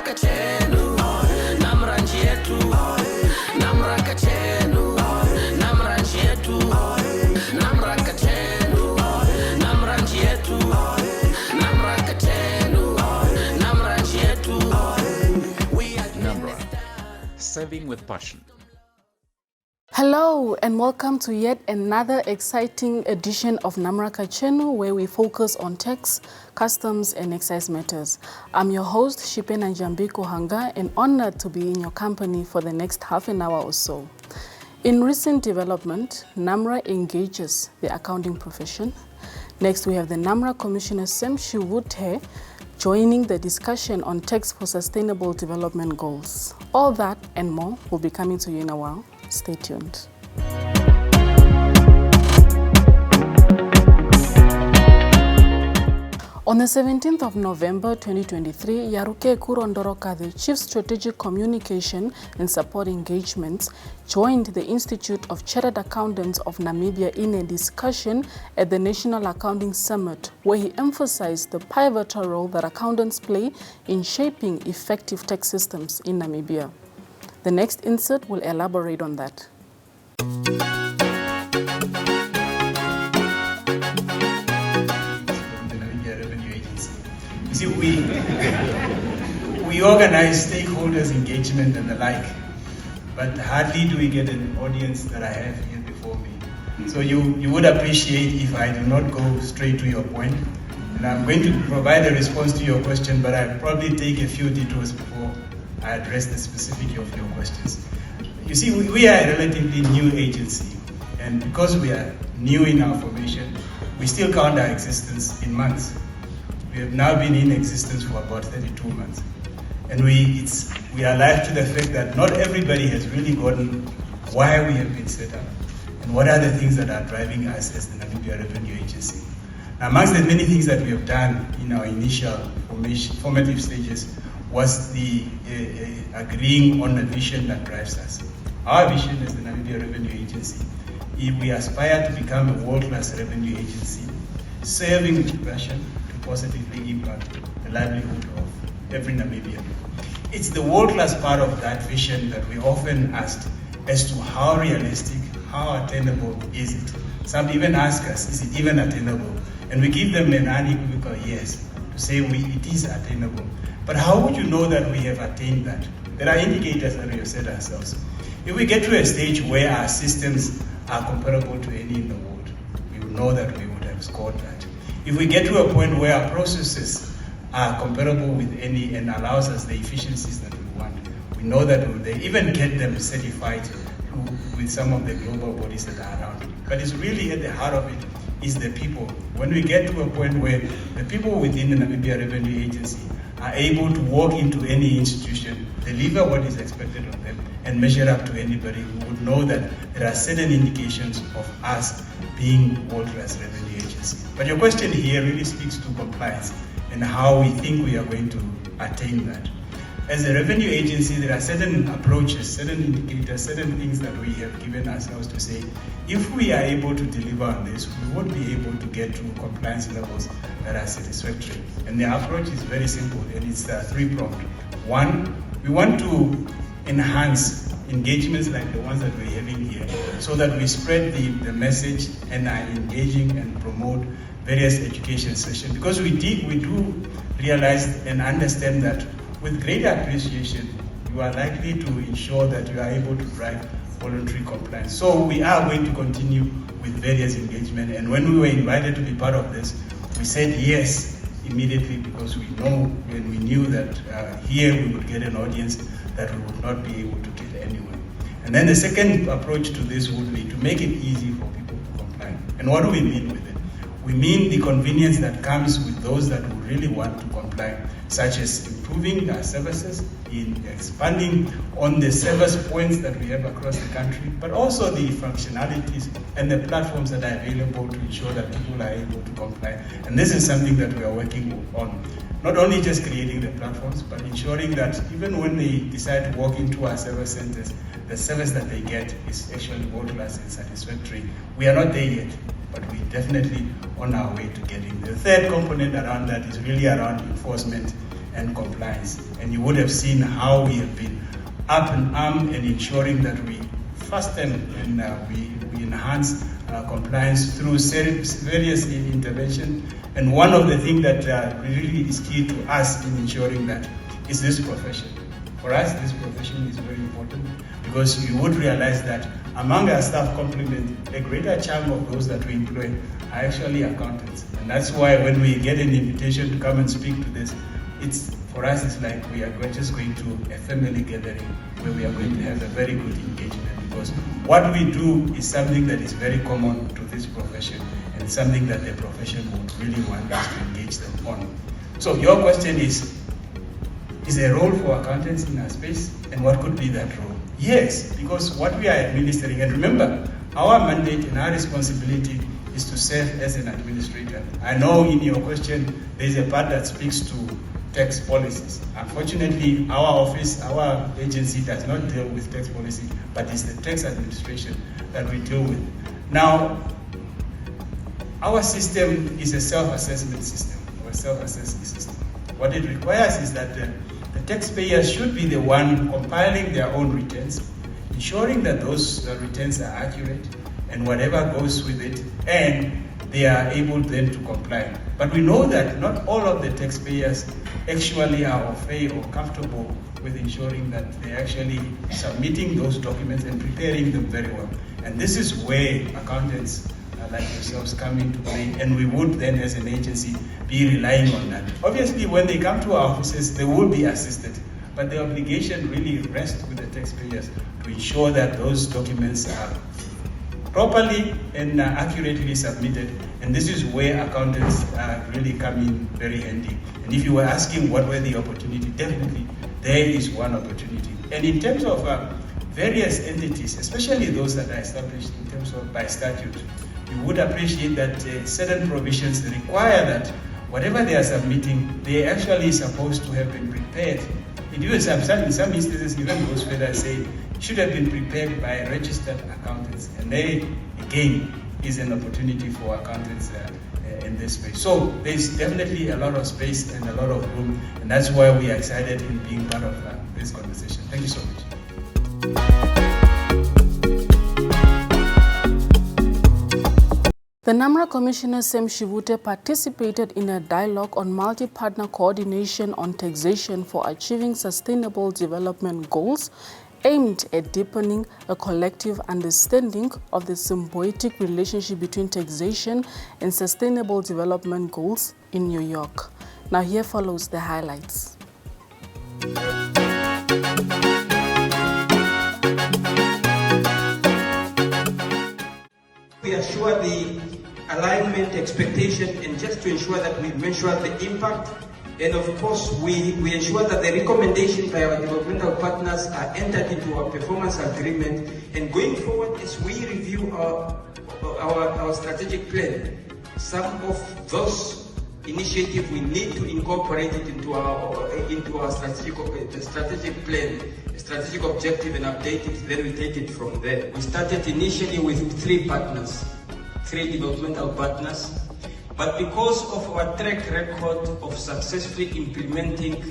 Kachenu, NamRA yetu, NamRA Kachenu, NamRA yetu, NamRA Kachenu, NamRA yetu, NamRA Kachenu, NamRA yetu. NamRA, serving with passion. Hello and welcome to yet another exciting edition of NamRA Kachenu, where we focus on tax, customs and excise matters. I'm your host Shipena Njambiko Hanga and honored to be in your company for the next half an hour or so. In recent development, NamRA engages the accounting profession. Next we have the NamRA Commissioner Sam Shivu joining the discussion on tax for sustainable development goals. All that and more will be coming to you in a while. Stay tuned. On the 17th of November 2023, Yaruke Kurondoroka, the Chief Strategic Communication and Support Engagements, joined the Institute of Chartered Accountants of Namibia in a discussion at the National Accounting Summit, where he emphasized the pivotal role that accountants play in shaping effective tax systems in Namibia. The next insert will elaborate on that. You see, we organize stakeholders engagement and the like, but hardly do we get an audience that I have here before me. So you would appreciate if I do not go straight to your point, and I'm going to provide a response to your question, but I'll probably take a few detours before I address the specific of your questions. You see, we are a relatively new agency, and because we are new in our formation, we still count our existence in months. We have now been in existence for about 32 months. And we are alive to the fact that not everybody has really gotten why we have been set up and what are the things that are driving us as the Namibia Revenue Agency. Now, amongst the many things that we have done in our initial formative stages was the agreeing on a vision that drives us. Our vision as the Namibia Revenue Agency, we aspire to become a world-class revenue agency, serving with passion to positively impact the livelihood of every Namibian. It's the world-class part of that vision that we often asked as to how realistic, how attainable is it? Some even ask us, is it even attainable? And we give them an unequivocal yes to say it is attainable. But how would you know that we have attained that? There are indicators that we have set ourselves. If we get to a stage where our systems are comparable to any in the world, we will know that we would have scored that. If we get to a point where our processes are comparable with any and allows us the efficiencies that we want, we know that we will even get them certified with some of the global bodies that are around. But it's really at the heart of it is the people. When we get to a point where the people within the Namibia Revenue Agency are able to walk into any institution, deliver what is expected of them, and measure up to anybody who would know that there are certain indications of us being world-class revenue agency. But your question here really speaks to compliance and how we think we are going to attain that. As a revenue agency, there are certain approaches, certain indicators, certain things that we have given ourselves to say, if we are able to deliver on this, we would be able to get to compliance levels that are satisfactory. And the approach is very simple, and it's three-pronged. One, we want to enhance engagements like the ones that we're having here, so that we spread the message and are engaging and promote various education sessions. Because we do realize and understand that with greater appreciation, you are likely to ensure that you are able to drive voluntary compliance. So we are going to continue with various engagement. And when we were invited to be part of this, we said yes immediately, because we knew that here we would get an audience that we would not be able to get anywhere. And then the second approach to this would be to make it easy for people to comply. And what do we mean with it? We mean the convenience that comes with those that would really want to comply, such as improving our services, in expanding on the service points that we have across the country, but also the functionalities and the platforms that are available to ensure that people are able to comply. And this is something that we are working on. Not only just creating the platforms, but ensuring that even when they decide to walk into our service centers, the service that they get is actually world-class and satisfactory. We are not there yet, but we're definitely on our way to getting there. The third component around that is really around enforcement and compliance. And you would have seen how we have been up and arm and ensuring that we fasten and we enhance compliance through various interventions. And one of the things that really is key to us in ensuring that is this profession. For us, this profession is very important because you would realize that among our staff complement, a greater chunk of those that we employ are actually accountants. And that's why when we get an invitation to come and speak to this, for us, it's like we're just going to a family gathering where we are going to have a very good engagement, because what we do is something that is very common to this profession and something that the profession would really want us to engage them on. So your question is there a role for accountants in our space, and what could be that role? Yes, because what we are administering, and remember, our mandate and our responsibility is to serve as an administrator. I know in your question, there's a part that speaks to tax policies. Unfortunately, our office, our agency does not deal with tax policy, but it's the tax administration that we deal with. Now, our system is a self-assessment system, or a self-assessing system. What it requires is that the taxpayers should be the one compiling their own returns, ensuring that those returns are accurate and whatever goes with it, and they are able then to comply. But we know that not all of the taxpayers actually are au fait or comfortable with ensuring that they're actually submitting those documents and preparing them very well. And this is where accountants like yourselves come into play, and we would then as an agency be relying on that. Obviously, when they come to our offices, they will be assisted, but the obligation really rests with the taxpayers to ensure that those documents are properly and accurately submitted. And this is where accountants really come in very handy. And if you were asking what were the opportunity, definitely there is one opportunity. And in terms of various entities, especially those that are established in terms of by statute, you would appreciate that certain provisions require that whatever they are submitting, they are actually supposed to have been prepared. In some instances, even goes further, say, should have been prepared by registered accountants. And there, again, is an opportunity for accountants in this space. So there's definitely a lot of space and a lot of room, and that's why we are excited in being part of this conversation. Thank you so much. The NamRA Commissioner Sam Shivu participated in a dialogue on multi-partner coordination on taxation for achieving sustainable development goals aimed at deepening a collective understanding of the symbiotic relationship between taxation and sustainable development goals in New York. Now here follows the highlights. We assure the alignment, expectation, and just to ensure that we measure the impact. And of course, we ensure that the recommendations by our developmental partners are entered into our performance agreement. And going forward, as we review our strategic plan, some of those initiatives we need to incorporate it into our strategic plan, strategic objective, and update it. Then we take it from there. We started initially with 3 developmental partners. But because of our track record of successfully implementing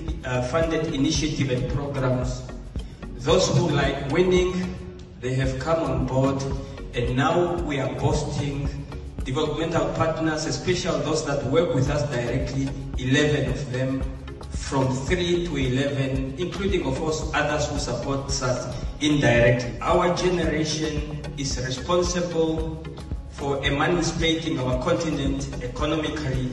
funded initiative and programs, those who like winning, they have come on board, and now we are boasting developmental partners, especially those that work with us directly, 11 of them, from 3 to 11, including of course others who support us indirectly. Our generation is responsible for emancipating our continent economically,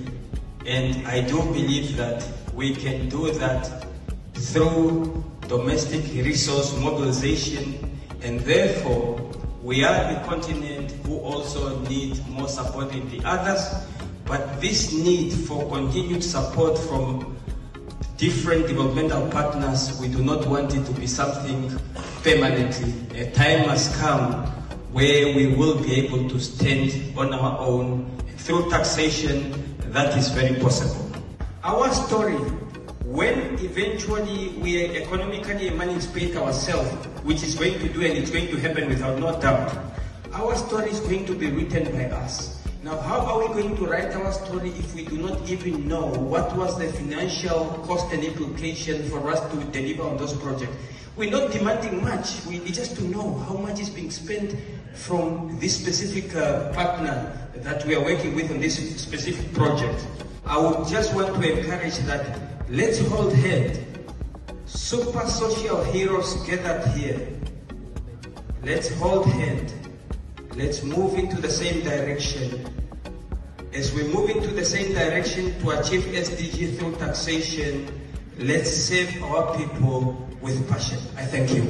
and I do believe that we can do that through domestic resource mobilization, and therefore we are the continent who also need more support than the others, but this need for continued support from different developmental partners, we do not want it to be something permanently. A time has come where we will be able to stand on our own through taxation. That is very possible. Our story, when eventually we economically emancipate ourselves, which is going to do and it's going to happen without no doubt, our story is going to be written by us. Now, how are we going to write our story if we do not even know what was the financial cost and implication for us to deliver on those projects? We're not demanding much. We need just to know how much is being spent from this specific partner that we are working with on this specific project. I would just want to encourage that let's hold hand. Super social heroes gathered here. Let's hold hand. Let's move into the same direction. As we move into the same direction to achieve SDG through taxation, let's serve our people with passion. I thank you.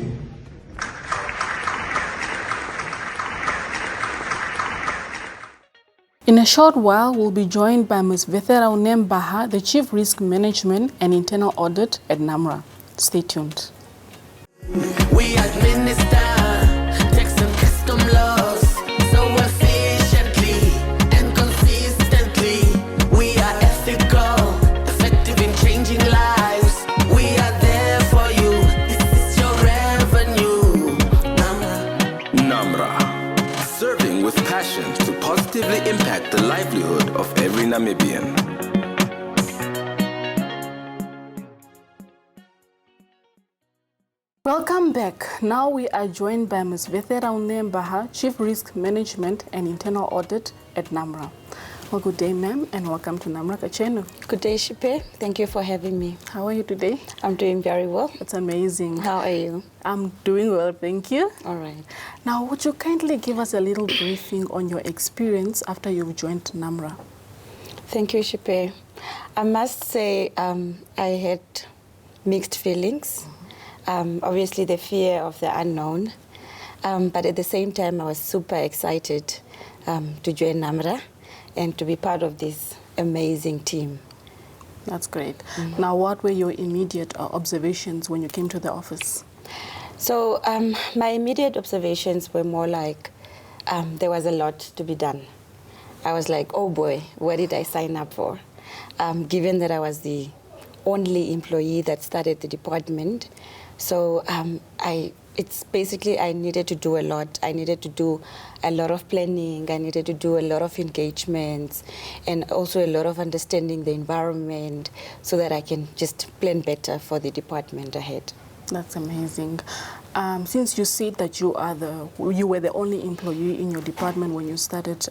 In a short while, we'll be joined by Ms. Vesoraune Mbaha, the Chief Risk Management and Internal Audit at NamRA. Stay tuned. We administer tax and custom laws so efficiently and consistently. We are ethical, effective in changing lives. We are there for you. This is your revenue. NamRA, serving with passion to positively impact the livelihood of every Namibian. Welcome back. Now we are joined by Ms. Vesoraune Mbaha, Chief Risk Management and Internal Audit at NamRA. Well, good day, ma'am, and welcome to NamRA Kachenu. Good day, Shipe. Thank you for having me. How are you today? I'm doing very well. That's amazing. How are you? I'm doing well, thank you. All right. Now, would you kindly give us a little briefing on your experience after you've joined NamRA? Thank you, Shipe. I must say I had mixed feelings. Obviously, the fear of the unknown. But at the same time, I was super excited to join NamRA and to be part of this amazing team. That's great. Now, what were your immediate observations when you came to the office? So my immediate observations were more like there was a lot to be done. I was like, oh boy, what did I sign up for? Given that I was the only employee that started the department. So it's basically I needed to do a lot. I needed to do a lot of planning. I needed to do a lot of engagements and also a lot of understanding the environment so that I can just plan better for the department ahead. That's amazing. Since you said that you were the only employee in your department when you started,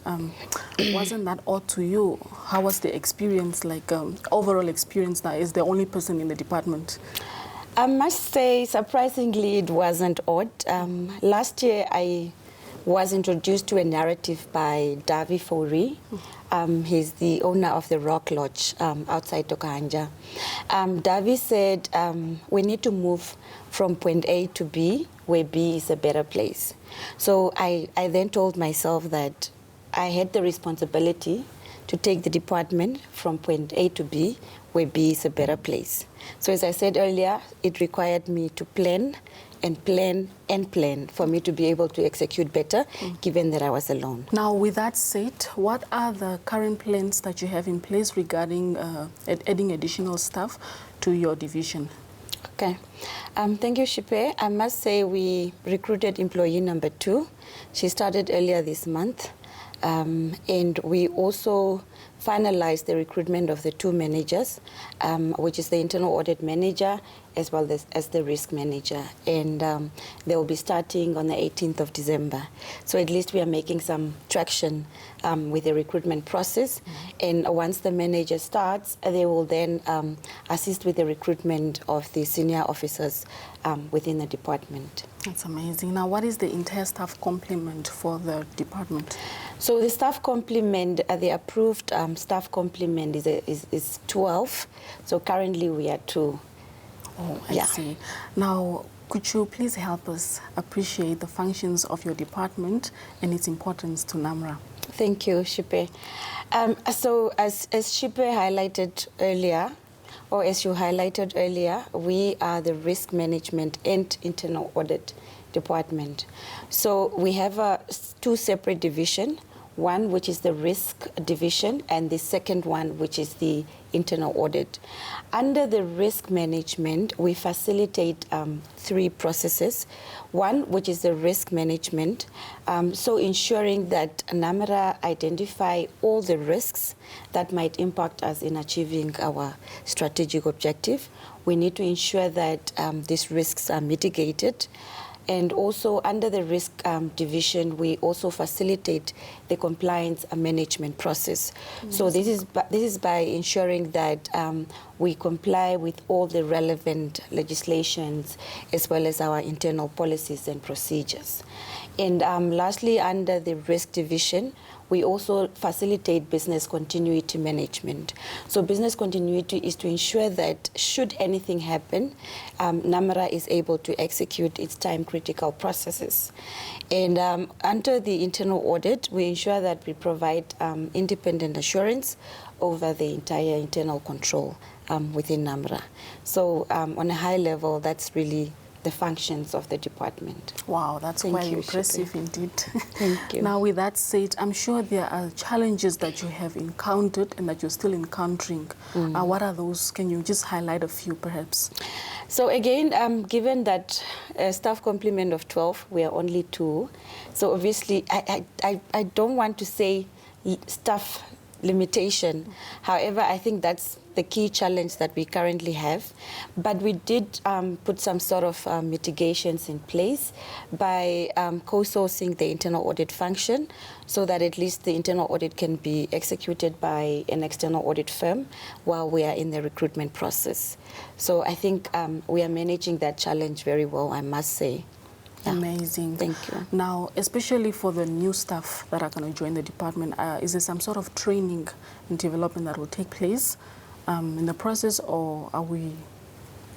wasn't that odd to you? How was the experience, like overall experience now as the only person in the department? I must say, surprisingly, it wasn't odd. Last year, I was introduced to a narrative by Davi Fourie. He's the owner of the Rock Lodge outside Tokahanja. Davi said we need to move from point A to B, where B is a better place. So I then told myself that I had the responsibility to take the department from point A to B, where B is a better place. So as I said earlier, it required me to plan and plan and plan for me to be able to execute better, given that I was alone. Now, with that said, what are the current plans that you have in place regarding adding additional staff to your division? Okay. Thank you, Shipe. I must say we recruited employee number 2. She started earlier this month. And we also finalized the recruitment of the 2 managers, which is the internal audit manager as well as the risk manager. And they will be starting on the 18th of December. So at least we are making some traction with the recruitment process. And once the manager starts, they will then assist with the recruitment of the senior officers within the department. That's amazing. Now, what is the entire staff complement for the department? So the staff complement, the approved staff complement is 12. So currently we are 2. Oh, I see. Now, could you please help us appreciate the functions of your department and its importance to NamRA? Thank you, Shipe. So as Shipe highlighted earlier, or as you highlighted earlier, we are the risk management and internal audit department. So we have 2 separate divisions. one which is the risk division, and the second one which is the internal audit. Under the risk management, we facilitate 3 processes. One, which is the risk management, so ensuring that NamRA identify all the risks that might impact us in achieving our strategic objective. We need to ensure that these risks are mitigated. And also under the risk division, we also facilitate the compliance management process. So this is by ensuring that we comply with all the relevant legislations as well as our internal policies and procedures. And lastly, under the risk division, we also facilitate business continuity management. So business continuity is to ensure that should anything happen, NamRA is able to execute its time-critical processes. And under the internal audit, we ensure that we provide independent assurance over the entire internal control within NamRA. So on a high level, that's really the functions of the department. Wow, that's quite impressive indeed. Thank you. Now, with that said, I'm sure there are challenges that you have encountered and that you're still encountering. What are those? Can you just highlight a few, perhaps? So again, given that staff complement of 12, we are only 2. So obviously, I don't want to say staff limitation. However, I think that's the key challenge that we currently have. But we did put some sort of mitigations in place by co-sourcing the internal audit function so that at least the internal audit can be executed by an external audit firm while we are in the recruitment process. So I think we are managing that challenge very well, I must say. Yeah. Amazing. Thank you. Now, especially for the new staff that are going to join the department, is there some sort of training and development that will take place in the process, or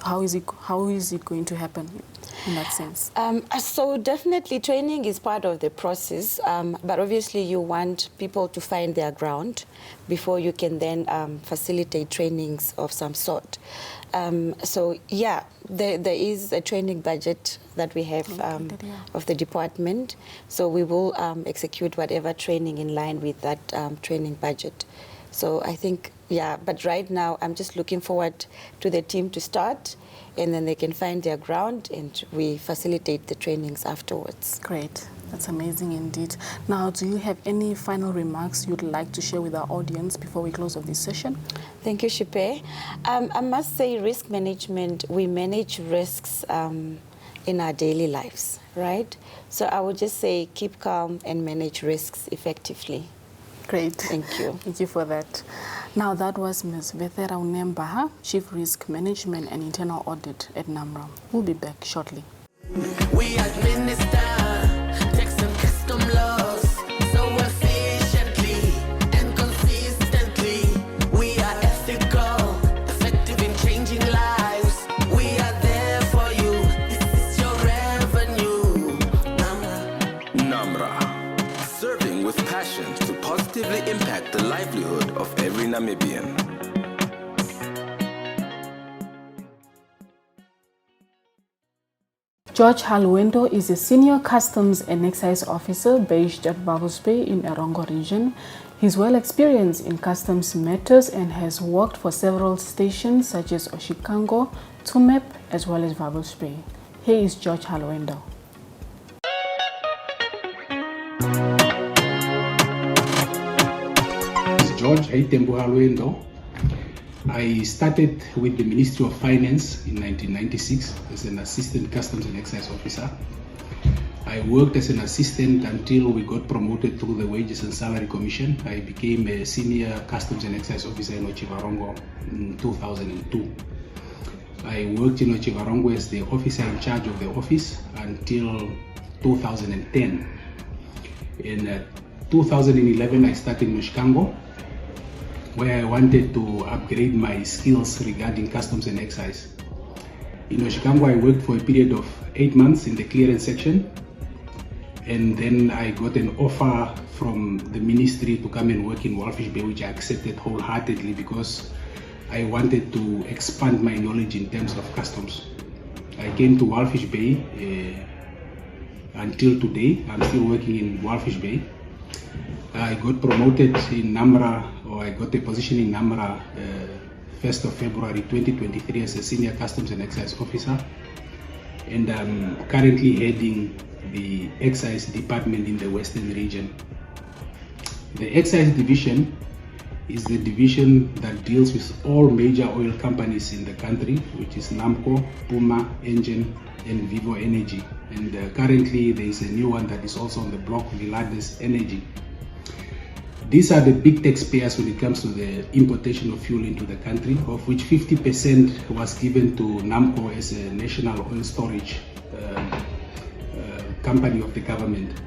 how is it going to happen in that sense? So definitely training is part of the process, but obviously you want people to find their ground before you can then facilitate trainings of some sort. So yeah, there is a training budget that we have of the department, so we will execute whatever training in line with that training budget. So I think, yeah, but right now I'm just looking forward to the team to start, and then they can find their ground and we facilitate the trainings afterwards. Great. That's amazing indeed. Now, do you have any final remarks you'd like to share with our audience before we close off this session? Thank you, Shipe. I must say risk management, we manage risks in our daily lives, right? So I would just say keep calm and manage risks effectively. Great. Thank you. Thank you for that. Now, that was Ms. Vesoraune Mbaha, Chief Risk Management and Internal Audit at NamRA. We'll be back shortly. We administer tax and custom laws so efficiently and consistently. We are ethical, effective in changing lives. We are there for you. This is your revenue. NamRA, serving with passion to positively impact the livelihood of every Namibian. George Halwendo is a Senior Customs and Excise Officer based at Walvis Bay in Erongo region. He's well experienced in customs matters and has worked for several stations such as Oshikango, Tumep, as well as Walvis Bay. Here is George Halwendo. George Aitembu Halwendo. I started with the Ministry of Finance in 1996 as an Assistant Customs and Excise Officer. I worked as an assistant until we got promoted through the Wages and Salary Commission. I became a Senior Customs and Excise Officer in Ochivarongo in 2002. I worked in Ochivarongo as the officer in charge of the office until 2010. In 2011, I started in Oshikango, where I wanted to upgrade my skills regarding customs and excise. In Oshikango, I worked for a period of 8 months in the clearance section, and then I got an offer from the ministry to come and work in Walvis Bay, which I accepted wholeheartedly because I wanted to expand my knowledge in terms of customs. I came to Walvis Bay until today. I'm still working in Walvis Bay. I got promoted in NamRA, or I got a position in NamRA 1st of February 2023 as a Senior Customs and Excise Officer, and I'm currently heading the Excise Department in the Western region. The Excise Division is the division that deals with all major oil companies in the country, which is NAMCO, Puma, Engen, and Vivo Energy. And currently there is a new one that is also on the block, Vilades Energy. These are the big taxpayers when it comes to the importation of fuel into the country, of which 50% was given to NAMCO as a national oil storage company of the government.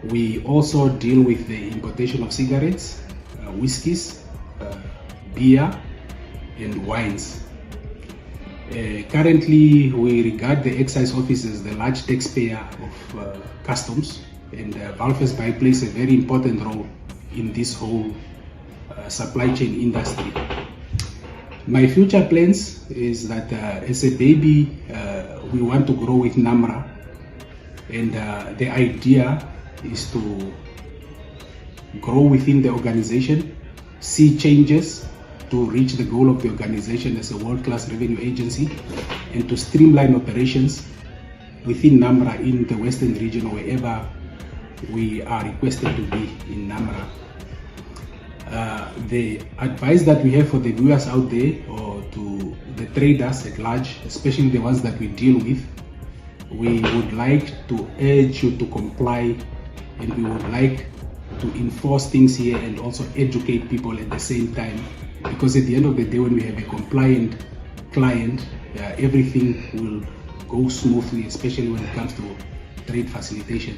We also deal with the importation of cigarettes, whiskies, beer, and wines. Currently, we regard the excise office as the large taxpayer of customs, and Valfes Bay plays a very important role in this whole supply chain industry. My future plans is that as a baby, we want to grow with NamRA, and the idea is to grow within the organization, see changes to reach the goal of the organization as a world-class revenue agency, and to streamline operations within NamRA in the Western region or wherever we are requested to be in NamRA. The advice that we have for the viewers out there, or to the traders at large, especially the ones that we deal with, we would like to urge you to comply, and we would like to enforce things here and also educate people at the same time, because at the end of the day, when we have a compliant client, everything will go smoothly, especially when it comes to trade facilitation.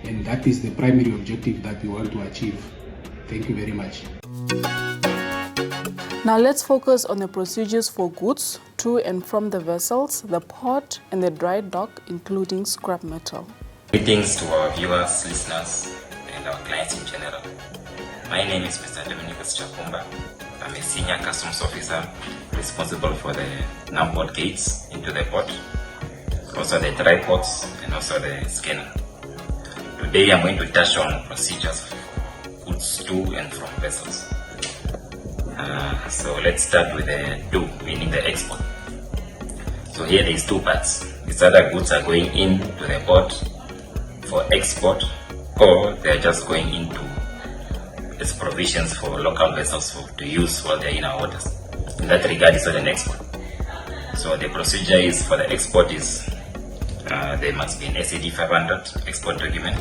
And that is the primary objective that we want to achieve. Thank you very much. Now let's focus on the procedures for goods to and from the vessels, the port, and the dry dock, including scrap metal. Greetings to our viewers, listeners, and our clients in general. My name is Mr. Dominicus Chumba. I'm a Senior Customs Officer responsible for the NAMPORT gates into the port, also the dry ports, and also the scanner. Today I'm going to touch on procedures for goods to and from vessels. So let's start with the to, meaning the export. So here there is two parts. These other goods are going into the port for export, or they're just going into as provisions for local vessels to use while they're in our waters. In that regard, it's not an export. So the procedure is for the export is there must be an SAD 500 export document.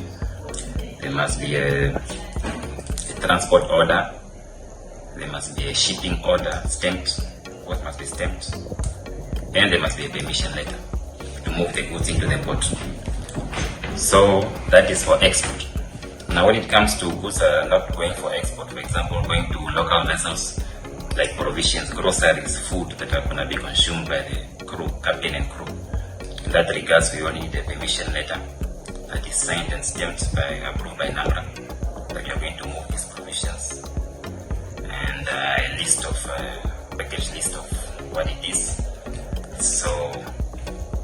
There must be a transport order. There must be a shipping order stamped. What must be stamped? And there must be a permission letter to move the goods into the port. So that is for export. Now when it comes to goods that are not going for export, for example, going to local vessels like provisions, groceries, food that are going to be consumed by the crew, captain and crew. In that regards, we only need a permission letter that is signed and stamped approved by NamRA that you're going to move these provisions, and a list of package list of what it is. So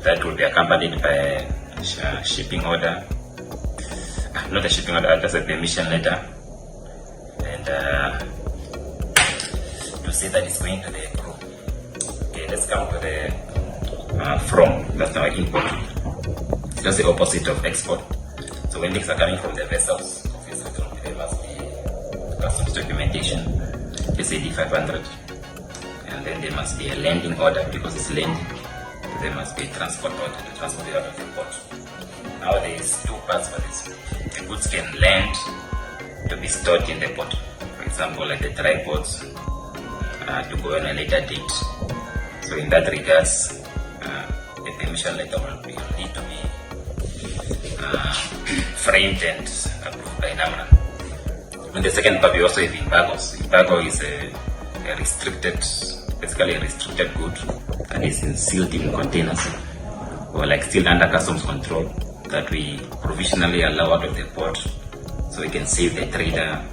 that will be accompanied by a shipping order, not a shipping order, just a permission letter, and to say that it's going to the crew. Okay, let's come to the from. That's our import. That's the opposite of export. So when things are coming from the vessels, obviously there must be customs documentation, SAD 500, and then there must be a landing order because it's landing. There must be a transport order to transport it out of the port. Now there is two parts for this. The goods can land to be stored in the port. For example, like the dry ports to go on a later date. So in that regards, a permission letter will need to be framed and approved by NamRA. In the second part, we also have embargoes. Embargo is a restricted, basically a restricted good that is sealed in containers, or like still under customs control, that we provisionally allow out of the port so we can save the trader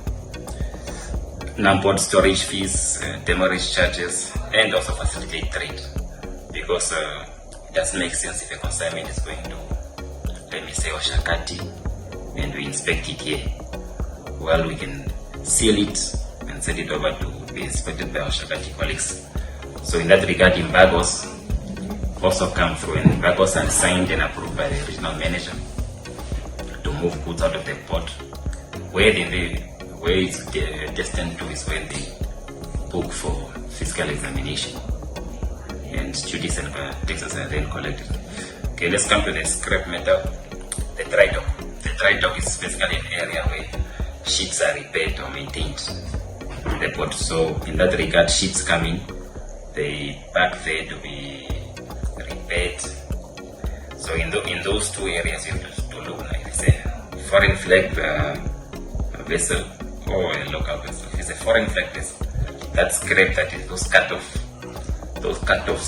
non-port storage fees, demurrage charges, and also facilitate trade, because it doesn't make sense if a consignment is going to, let me say, Oshakati, and we inspect it here. well, we can seal it and send it over to be inspected by our Shakati colleagues. So in that regard, embargoes also come through, and embargoes are signed and approved by the regional manager to move goods out of the port. Where it's destined to is where they book for fiscal examination, and duties and taxes are then collected. Okay, let's come to the scrap metal, the dry dock. The dry dock is basically an area where ships are repaired or maintained in the port. So in that regard, ships come in, they park there to be repaired. So in those two areas, you have to look like it's a foreign flag vessel or a local vessel. If it's a foreign flag vessel, that scrap, that is those cut-offs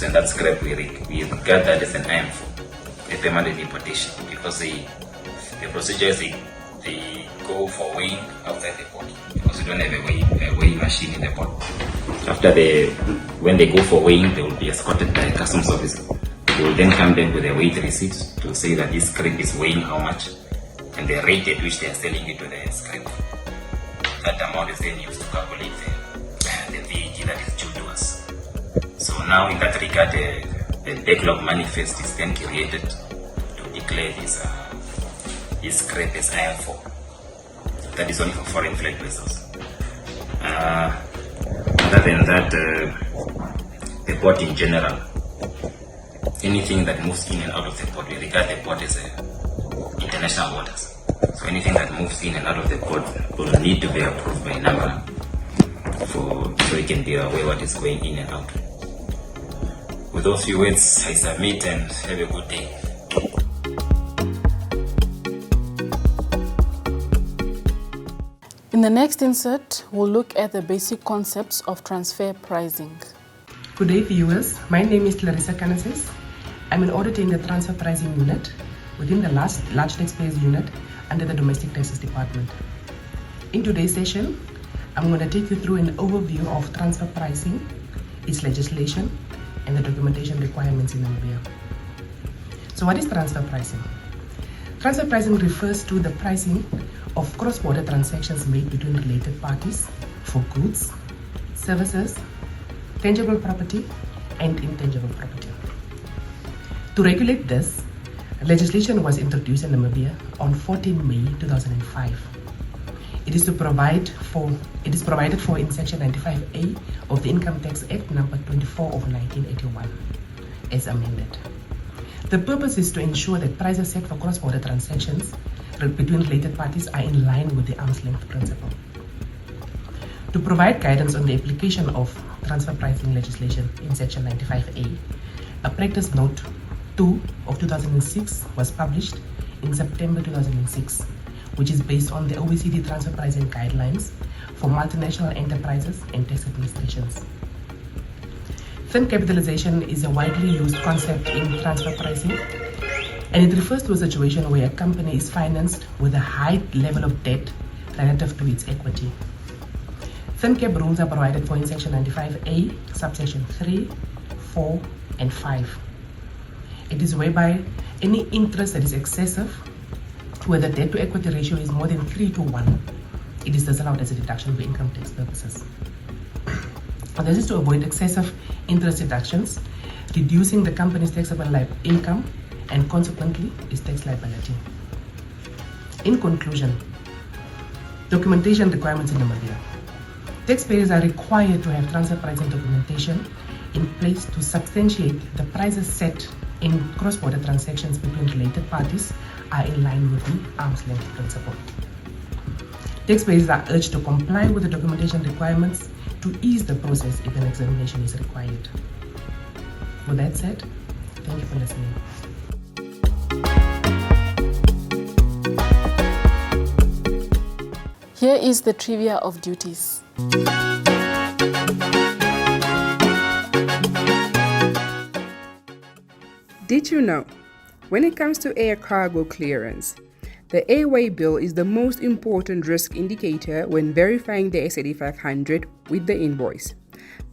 and that scrap, we regard that as an IM4, a permanent importation, because the procedure is they go for weighing outside the port, because we don't have a weighing machine in the port. When they go for weighing, they will be escorted by a customs officer. They will then come back with a weight receipt to say that this scrap is weighing how much, and the rate at which they are selling it to the scrap. That amount is then used to calculate the VAT that is due to us. So now in that regard, the backlog manifest is then created to declare this scrap as IM4. That is only for foreign flag vessels. Other than that, the port in general, anything that moves in and out of the port, we regard the port as international waters. So anything that moves in and out of the port will need to be approved by NamRA so we can be aware what is going in and out. With those few words, I submit and have a good day. In the next insert, we'll look at the basic concepts of transfer pricing. Good day, viewers. My name is Larissa Canis. I'm an auditor in the transfer pricing unit within the large taxpayers unit under the Domestic Taxes Department. In today's session, I'm going to take you through an overview of transfer pricing, its legislation, and the documentation requirements in Namibia. So what is transfer pricing? Transfer pricing refers to the pricing of cross-border transactions made between related parties for goods, services, tangible property, and intangible property. To regulate this, legislation was introduced in Namibia on 14 May 2005. It is provided for in Section 95A of the Income Tax Act number 24 of 1981, as amended. The purpose is to ensure that prices set for cross-border transactions between related parties are in line with the arm's length principle. To provide guidance on the application of transfer pricing legislation in Section 95A, a practice note 2 of 2006 was published in September 2006, which is based on the OECD transfer pricing guidelines for multinational enterprises and tax administrations. Thin capitalization is a widely used concept in transfer pricing, and it refers to a situation where a company is financed with a high level of debt relative to its equity. Thin cap rules are provided for in Section 95A, subsection 3, 4, and 5. It is whereby any interest that is excessive, where the debt to equity ratio is more than 3 to 1, it is disallowed as a deduction for income tax purposes. This is to avoid excessive interest deductions, reducing the company's taxable income and consequently its tax liability. In conclusion, documentation requirements in Namibia. Taxpayers are required to have transfer pricing documentation in place to substantiate the prices set in cross-border transactions between related parties are in line with the arm's length principle. Taxpayers are urged to comply with the documentation requirements to ease the process if an examination is required. With that said, thank you for listening. Here is the trivia of duties. Did you know, when it comes to air cargo clearance, the airway bill is the most important risk indicator when verifying the SA500 with the invoice.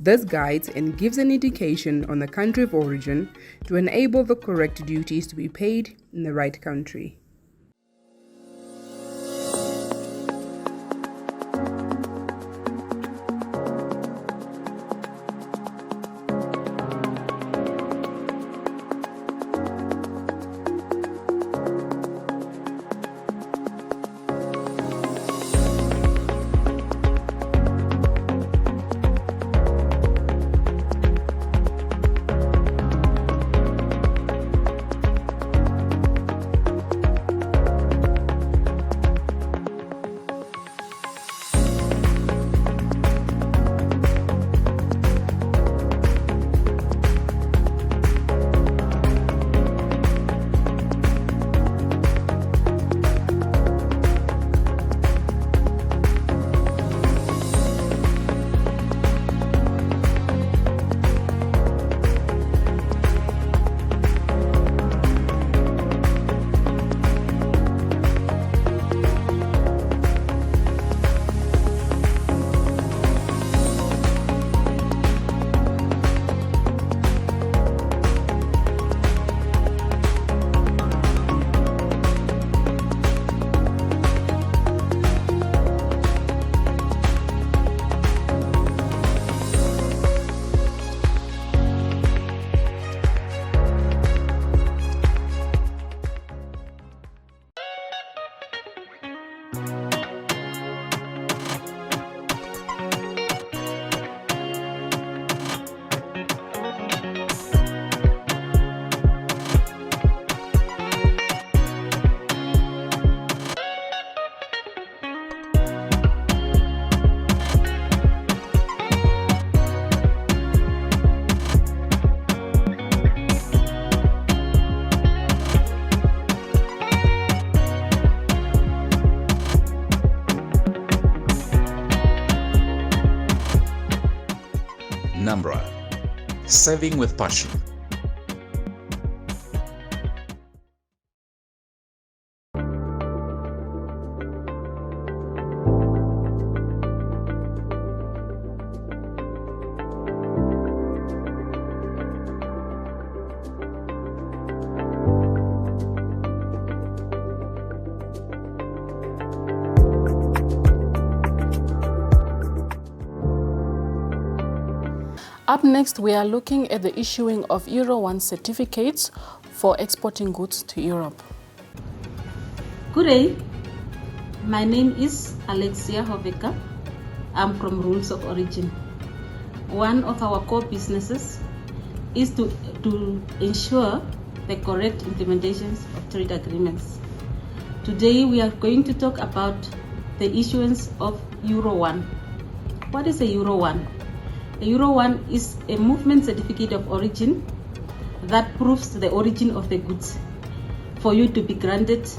This guides and gives an indication on the country of origin to enable the correct duties to be paid in the right country. Serving with passion. Up next, we are looking at the issuing of Euro 1 certificates for exporting goods to Europe. Good day. My name is Alexia Hoveka. I'm from Rules of Origin. One of our core businesses is to ensure the correct implementations of trade agreements. Today, we are going to talk about the issuance of Euro 1. What is a Euro 1? A Euro 1 is a movement certificate of origin that proves the origin of the goods for you to be granted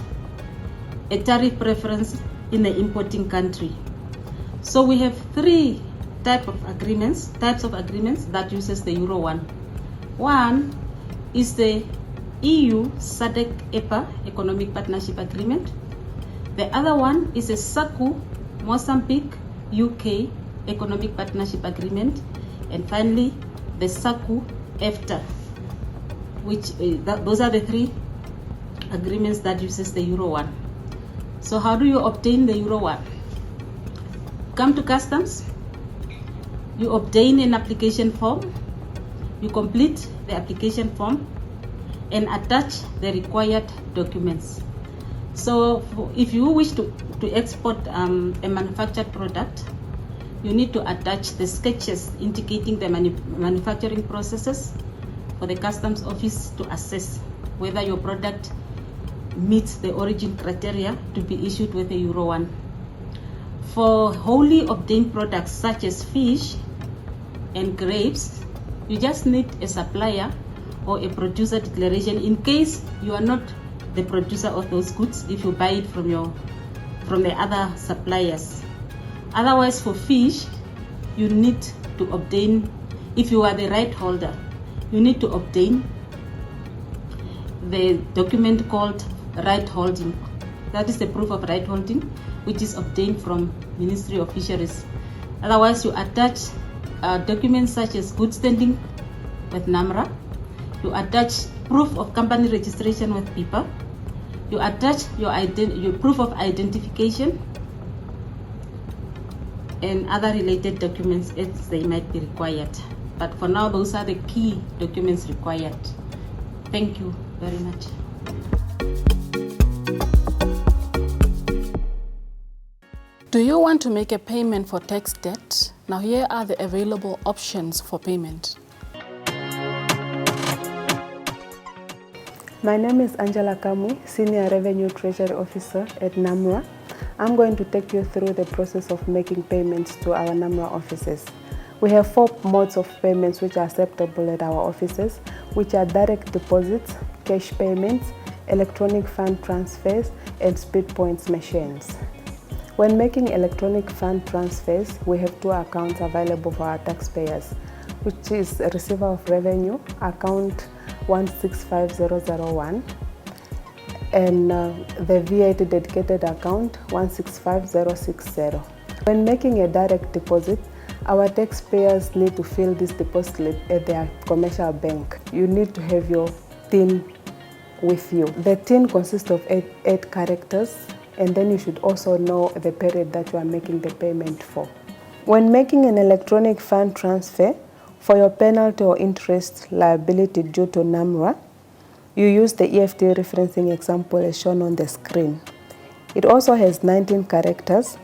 a tariff preference in the importing country. So we have three types of agreements that uses the Euro 1. One is the EU SADC EPA Economic Partnership Agreement. The other one is a SACU Mozambique UK Economic Partnership Agreement, and finally the SACU EFTA, which those are the three agreements that uses the Euro 1. So how do you obtain the Euro 1? Come to customs, you obtain an application form, you complete the application form and attach the required documents. So if you wish to export a manufactured product, you need to attach the sketches indicating the manufacturing processes for the customs office to assess whether your product meets the origin criteria to be issued with a Euro 1. For wholly obtained products such as fish and grapes, you just need a supplier or a producer declaration in case you are not the producer of those goods if you buy it from the other suppliers. Otherwise, for fish, you need to obtain, if you are the right holder, you need to obtain the document called right holding. That is the proof of right holding, which is obtained from Ministry of Fisheries. Otherwise, you attach documents such as good standing with NamRA. You attach proof of company registration with PIPA. You attach your proof of identification and other related documents as they might be required. But for now, those are the key documents required. Thank you very much. Do you want to make a payment for tax debt? Now here are the available options for payment. My name is Angela Kamui, Senior Revenue Treasury Officer at NamRA. I'm going to take you through the process of making payments to our NamRA offices. We have 4 modes of payments which are acceptable at our offices, which are direct deposits, cash payments, electronic fund transfers, and speed points machines. When making electronic fund transfers, we have 2 accounts available for our taxpayers, which is Receiver of Revenue, account 165001, and the VAT dedicated account 165060. When making a direct deposit, our taxpayers need to fill this deposit at their commercial bank. You need to have your TIN with you. The TIN consists of 8 characters, and then you should also know the period that you are making the payment for. When making an electronic fund transfer, for your penalty or interest liability due to NamRA, you use the EFT referencing example as shown on the screen. It also has 19 characters,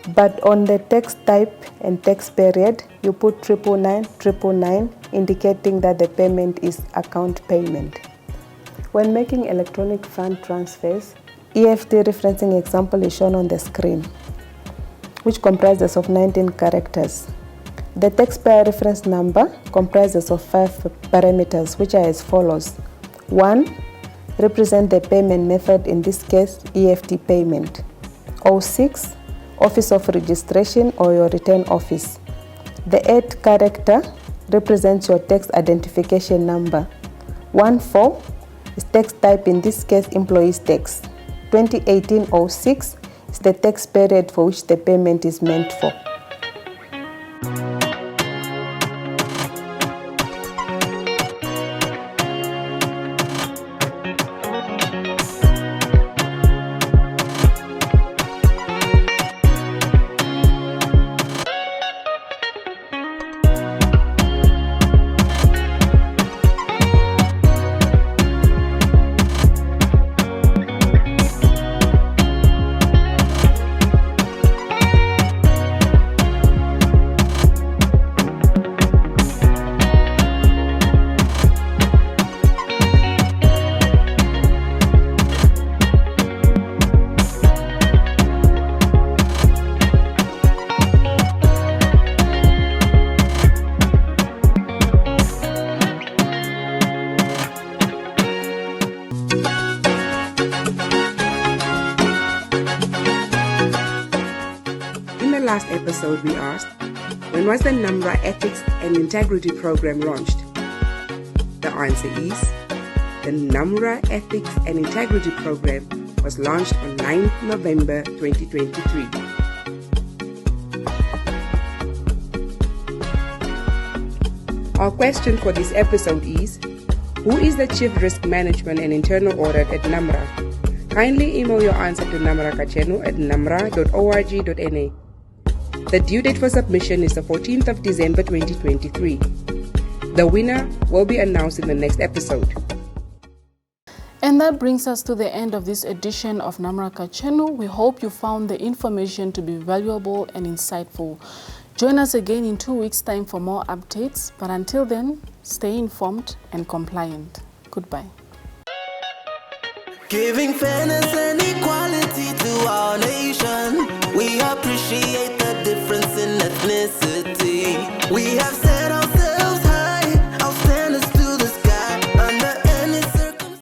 but on the text type and text period, you put 999, indicating that the payment is account payment. When making electronic fund transfers, EFT referencing example is shown on the screen, which comprises of 19 characters. The taxpayer reference number comprises of 5 parameters, which are as follows. 1. Represent the payment method, in this case, EFT payment. 06. Office of registration or your return office. The 8th character represents your tax identification number. 14 is tax type, in this case employees tax. 2018-06 is the tax period for which the payment is meant for. Last episode we asked, when was the NamRA Ethics and Integrity Program launched? The answer is, the NamRA Ethics and Integrity Program was launched on 9th November 2023. Our question for this episode is, who is the Chief Risk Management and Internal Audit at NamRA? Kindly email your answer to NamRA Kachenu at namra.org.na. The due date for submission is the 14th of December 2023. The winner will be announced in the next episode. And that brings us to the end of this edition of NamRA Kachenu. We hope you found the information to be valuable and insightful. Join us again in 2 weeks' time for more updates. But until then, stay informed and compliant. Goodbye. Giving fairness and equality to our nation. We appreciate the difference in ethnicity. We have